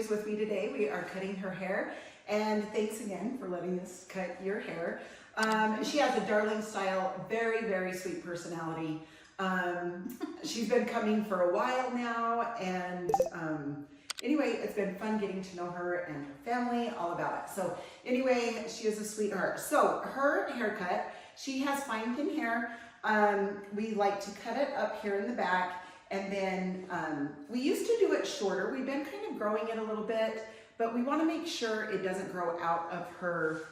is with me today. We are cutting her hair, and thanks again for letting us cut your hair. She has a darling style, very, very sweet personality. She's been coming for a while now, and anyway, it's been fun getting to know her and her family, all about it. So anyway, she is a sweetheart. So her haircut, she has fine thin hair. We like to cut it up here in the back. And then we used to do it shorter. We've been kind of growing it a little bit, but we want to make sure it doesn't grow out of her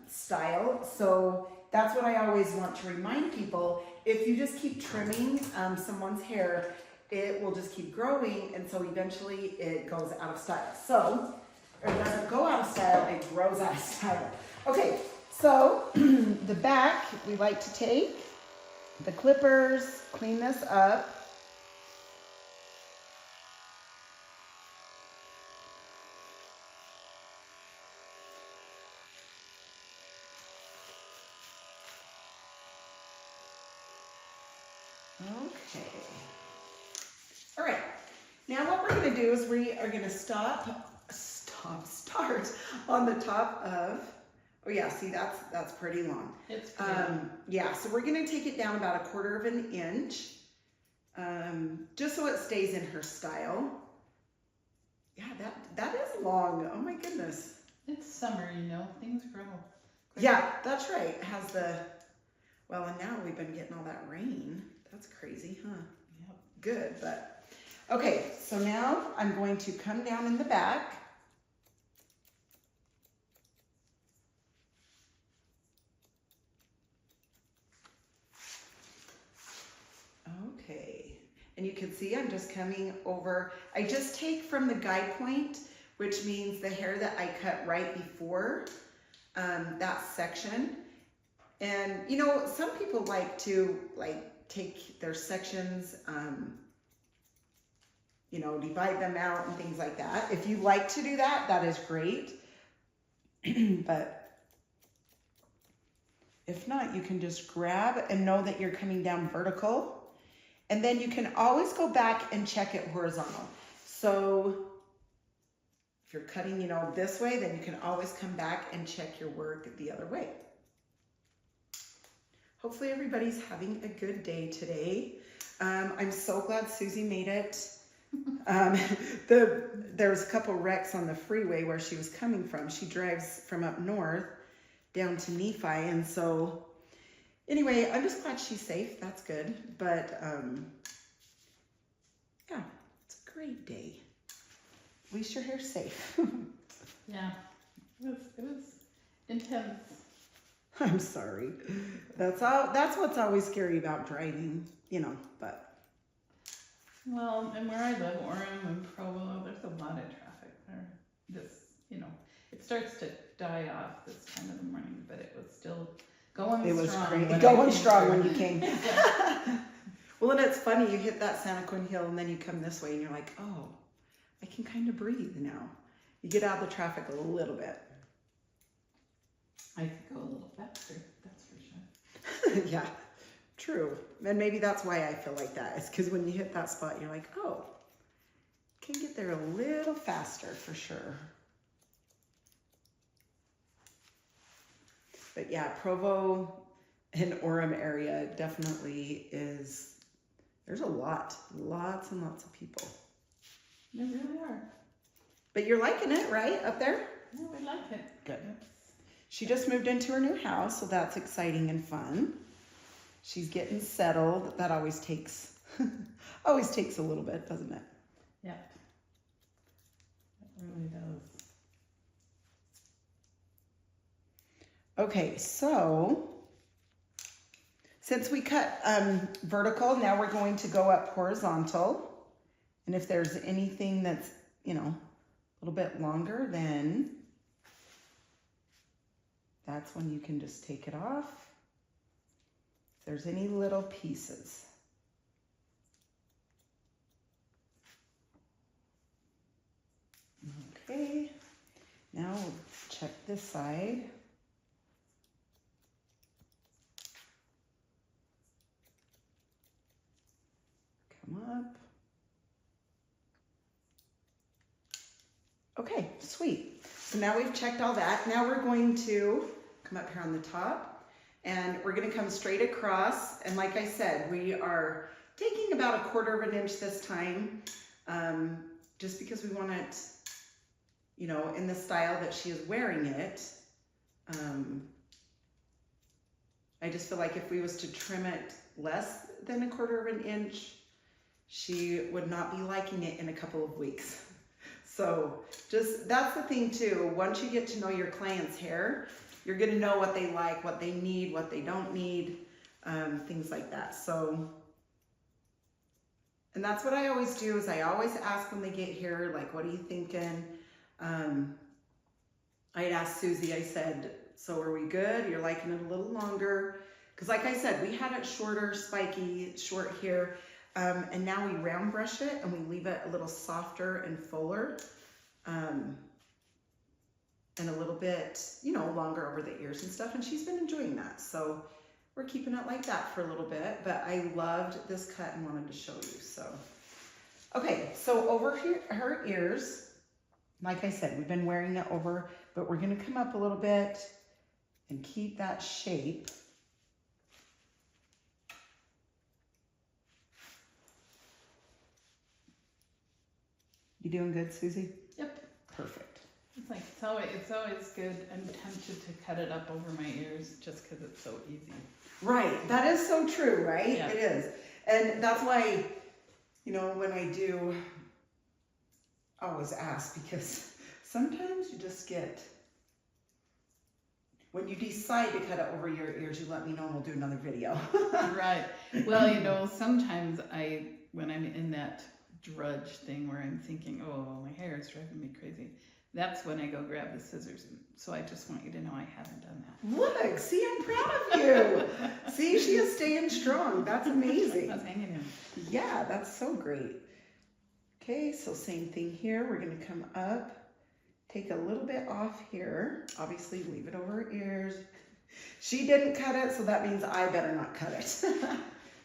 style. So that's what I always want to remind people. If you just keep trimming someone's hair, it will just keep growing, and so eventually it goes out of style. So, or it doesn't go out of style, it grows out of style. Okay, so the back, we like to take the clippers, clean this up. Okay. All right. Now what we're going to do is we are going to start on the top of, oh yeah, see that's pretty long. It's pretty yeah, so we're going to take it down about 1/4 of an inch, just so it stays in her style. Yeah, that is long. Oh my goodness. It's summer, you know, things grow. Yeah, that's right. It has the, well, and now we've been getting all that rain. That's crazy, huh? Yep. Good, but okay, so now I'm going to come down in the back. Okay, and you can see I'm just coming over. I just take from the guide point, which means the hair that I cut right before that section. And you know, some people like to take their sections, you know, divide them out and things like that. If you like to do that, that is great. But if not, you can just grab and know that you're coming down vertical. And then you can always go back and check it horizontal. So if you're cutting, you know, this way, then you can always come back and check your work the other way. Hopefully everybody's having a good day today. I'm so glad Suzy made it. There was a couple wrecks on the freeway where she was coming from. She drives from up north down to Nephi, and so anyway, I'm just glad she's safe. That's good. But yeah, it's a great day. At least your hair's safe. Yeah, it was intense. I'm sorry. That's what's always scary about driving, you know, but. Well, and where I live, Orem and Provo, there's a lot of traffic there. This, you know, it starts to die off this time of the morning, but it was still going strong. It was great. Going strong when you came. Yeah. Well, and it's funny, you hit that Santa Quinn Hill and then you come this way and you're like, oh, I can kind of breathe now. You get out of the traffic a little bit. I could go a little faster, that's for sure. Yeah, true. And maybe that's why I feel like that. It's because when you hit that spot, you're like, oh, can get there a little faster for sure. But yeah, Provo and Orem area definitely is, there's lots and lots of people. They really are. But you're liking it, right, up there? Yeah, we like it. Good. She just moved into her new house, so that's exciting and fun. She's getting settled. That always takes a little bit, doesn't it? Yeah. It really does. Okay, so since we cut vertical, now we're going to go up horizontal. And if there's anything that's, you know, a little bit longer, then that's when you can just take it off. If there's any little pieces. Okay, now we'll check this side. Come up. Okay, sweet. So now we've checked all that. Now we're going to come up here on the top and we're gonna come straight across. And like I said, we are taking about 1/4 of an inch this time, just because we want it, you know, in the style that she is wearing it. I just feel like if we was to trim it less than 1/4 of an inch, she would not be liking it in a couple of weeks. So just, that's the thing too. Once you get to know your client's hair, you're gonna know what they like, what they need, what they don't need, things like that. So, and that's what I always do, is I always ask when they get here, like, what are you thinking? I had asked Suzy, I said, so are we good? You're liking it a little longer? Because like I said, we had it shorter, spiky, short hair, and now we round brush it and we leave it a little softer and fuller, and a little bit, you know, longer over the ears and stuff. And she's been enjoying that. So we're keeping it like that for a little bit, but I loved this cut and wanted to show you. So, okay, so over here, her ears, like I said, we've been wearing it over, but we're gonna come up a little bit and keep that shape. You doing good, Suzy? Yep. Perfect. It's like, it's always good. I'm tempted to cut it up over my ears just because it's so easy. Right, that is so true, right? Yeah. It is. And that's why, you know, when I do, I always ask, because sometimes you just get, when you decide to cut it over your ears, you let me know and we'll do another video. Right. Well, you know, sometimes when I'm in that drudge thing where I'm thinking, oh, my hair is driving me crazy, that's when I go grab the scissors. So I just want you to know I haven't done that. Look, see, I'm proud of you. See, she is staying strong. That's amazing. I was hanging in. Yeah, that's so great. Okay, so same thing here. We're gonna come up, take a little bit off here. Obviously, leave it over her ears. She didn't cut it, so that means I better not cut it.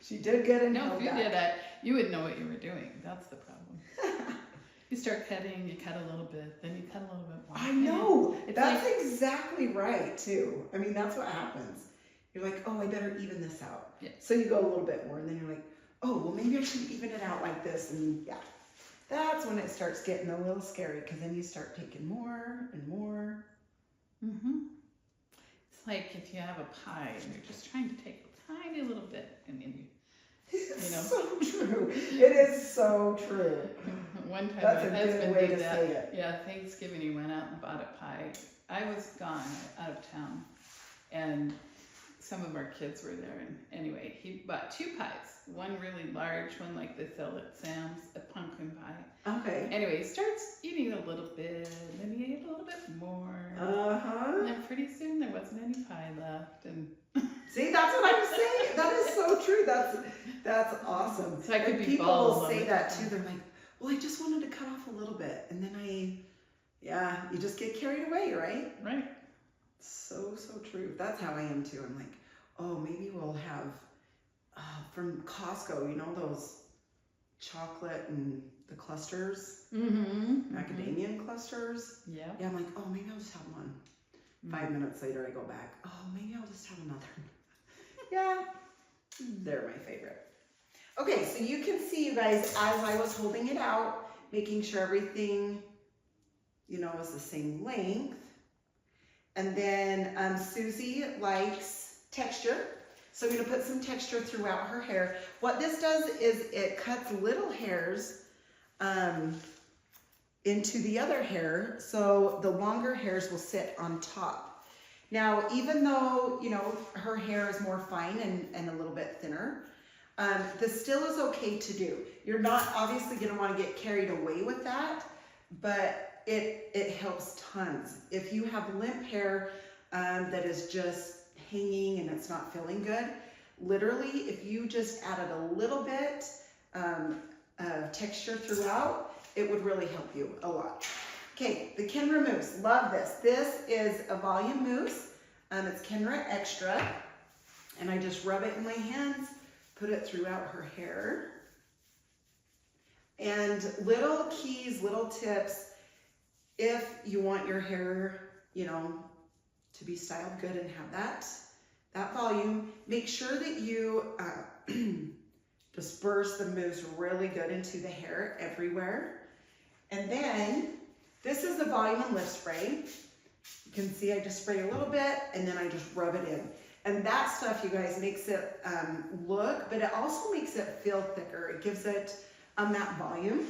She did good and No, held if you back. did that, you would know what you were doing. That's the problem. You start cutting, you cut a little bit, then you cut a little bit more. I know. It's That's like, exactly right, too. I mean, that's what happens. You're like, oh, I better even this out. Yeah. So you go a little bit more, and then you're like, oh, well, maybe I should even it out like this. And yeah, that's when it starts getting a little scary, because then you start taking more and more. It's like if you have a pie and you're just trying to take a tiny little bit, and then It's know. so true. It is so true. One time That's my a good husband way did to that. say it. Yeah, Thanksgiving he went out and bought a pie. I was gone, out of town, and some of our kids were there. And anyway, he bought 2 pies. One really large one, like they sell at Sam's, a pumpkin pie. Okay. Anyway, he starts eating a little bit, and then he ate a little bit more. Uh-huh. And then pretty soon there wasn't any pie left, and See, that's what I'm saying. That is so true. That's awesome. So I could And be people bald will all say the that time. too. They're like, well, I just wanted to cut off a little bit. And then yeah, you just get carried away, right? right. So true. That's how I am too. I'm like, oh, maybe we'll have, from Costco, you know, those chocolate and the clusters, macadamia clusters. Yeah. Yeah, I'm like, oh, maybe I'll just have one. 5 minutes later, I go back, oh, maybe I'll just have another. Yeah, they're my favorite. Okay, so you can see, you guys, as I was holding it out, making sure everything, you know, is the same length. And then Suzy likes texture. So I'm gonna put some texture throughout her hair. What this does is it cuts little hairs into the other hair, so the longer hairs will sit on top. Now, even though, you know, her hair is more fine and a little bit thinner, this still is okay to do. You're not obviously gonna wanna get carried away with that, but it helps tons. If you have limp hair that is just hanging and it's not feeling good, literally, if you just added a little bit of texture throughout, it would really help you a lot. Okay, the Kenra mousse, love this. This is a volume mousse. It's Kenra Extra, and I just rub it in my hands, put it throughout her hair. And little keys, little tips, if you want your hair, you know, to be styled good and have that volume, make sure that you disperse the mousse really good into the hair everywhere. And then this is the volume and lift spray. You can see I just spray a little bit and then I just rub it in. And that stuff, you guys, makes it look, but it also makes it feel thicker. It gives it that volume.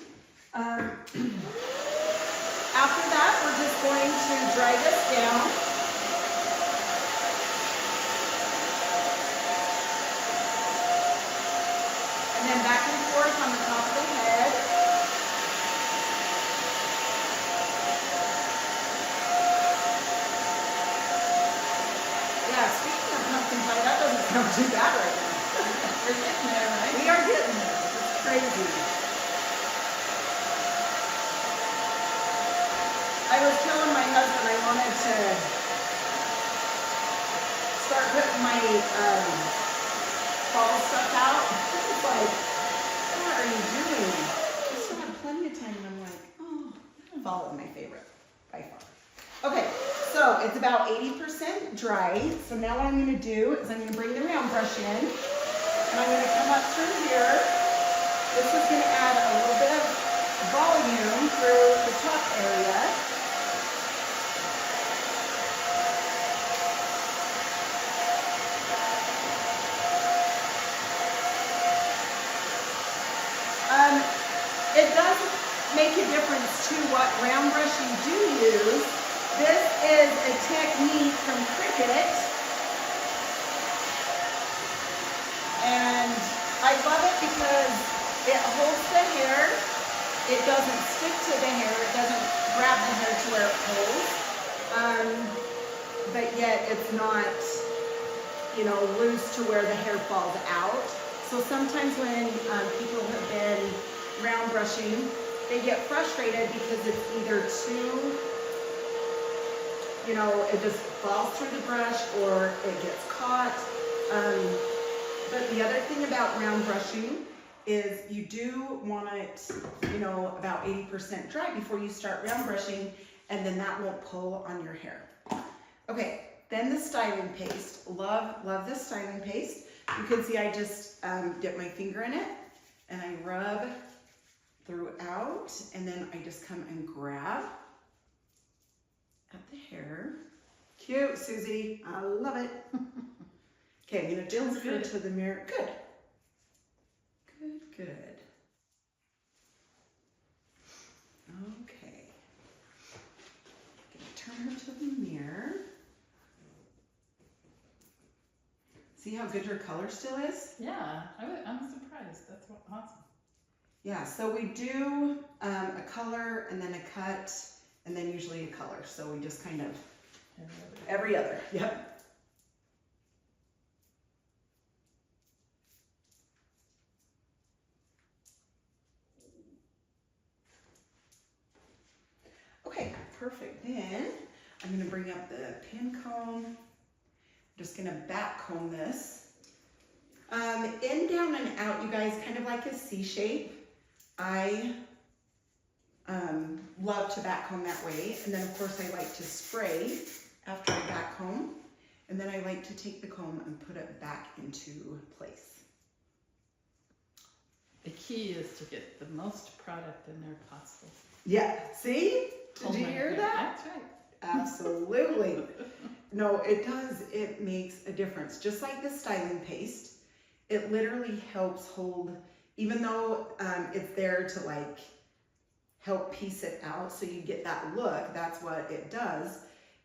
After that, we're just going to dry this down. And then back and forth on the top of the head. Yeah, speaking of pumpkin pie, that doesn't sound too bad right now. We're getting there, right? We are getting there. It's crazy. I was telling my husband I wanted to start putting my fall stuff out. He's like, what are you doing? I still have plenty of time. And I'm like, oh, fall is my favorite by far. Okay, so it's about 80% dry. So now what I'm going to do is I'm going to bring the round brush in. And I'm going to come up through here. This is going to add a little bit of volume through the top area. It does make a difference to what round brush you do use. This is a technique from Cricut. And I love it because it holds the hair. It doesn't stick to the hair. It doesn't grab the hair to where it holds. But yet it's not, you know, loose to where the hair falls out. So sometimes when people have been round brushing, they get frustrated because it's either too, you know, it just falls through the brush or it gets caught. But the other thing about round brushing is you do want it, you know, about 80% dry before you start round brushing, and then that won't pull on your hair. Okay, then the styling paste. Love this styling paste. You can see I just dip my finger in it and I rub throughout, and then I just come and grab at the hair. Cute, Suzy. I love it. Okay, I'm gonna transfer to the mirror. Good. Good. Okay. Gonna turn her to the mirror. See how good your color still is? Yeah, I'm surprised. That's awesome. Yeah, so we do a color and then a cut and then usually a color. So we just kind of every other. Yep. Okay, perfect. Then I'm going to bring up the pin comb. I'm just going to back comb this. In, down, and out, you guys, kind of like a C shape. I love to back comb that way. And then of course I like to spray after I back comb. And then I like to take the comb and put it back into place. The key is to get the most product in there possible. Yeah, see? Did you hear that? That's right. Absolutely. No, it does. It makes a difference. Just like the styling paste, it literally helps hold, even though it's there to like help piece it out so you get that look, that's what it does.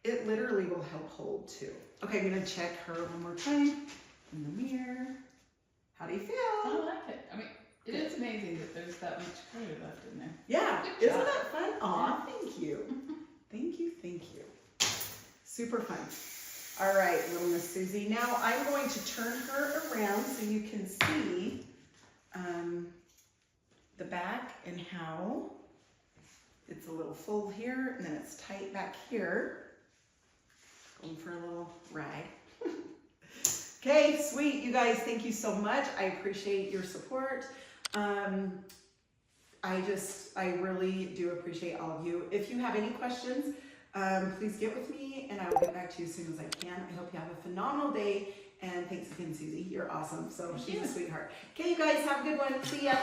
It literally will help hold too. Okay, I'm gonna check her one more time in the mirror. How do you feel? I like it. I mean, it is amazing that there's that much color left in there. Yeah, Good isn't job. that fun? Aw, thank you. Thank you. Super fun. All right, little Miss Suzy. Now I'm going to turn her around so you can see the back and how it's a little full here and then it's tight back here. Going for a little ride. Okay, sweet. You guys, thank you so much. I appreciate your support. I really do appreciate all of you. If you have any questions, please get with me and I will get back to you as soon as I can. I hope you have a phenomenal day, and thanks again, Suzy. You're awesome. So she's a sweetheart. Okay, you guys, have a good one. See ya.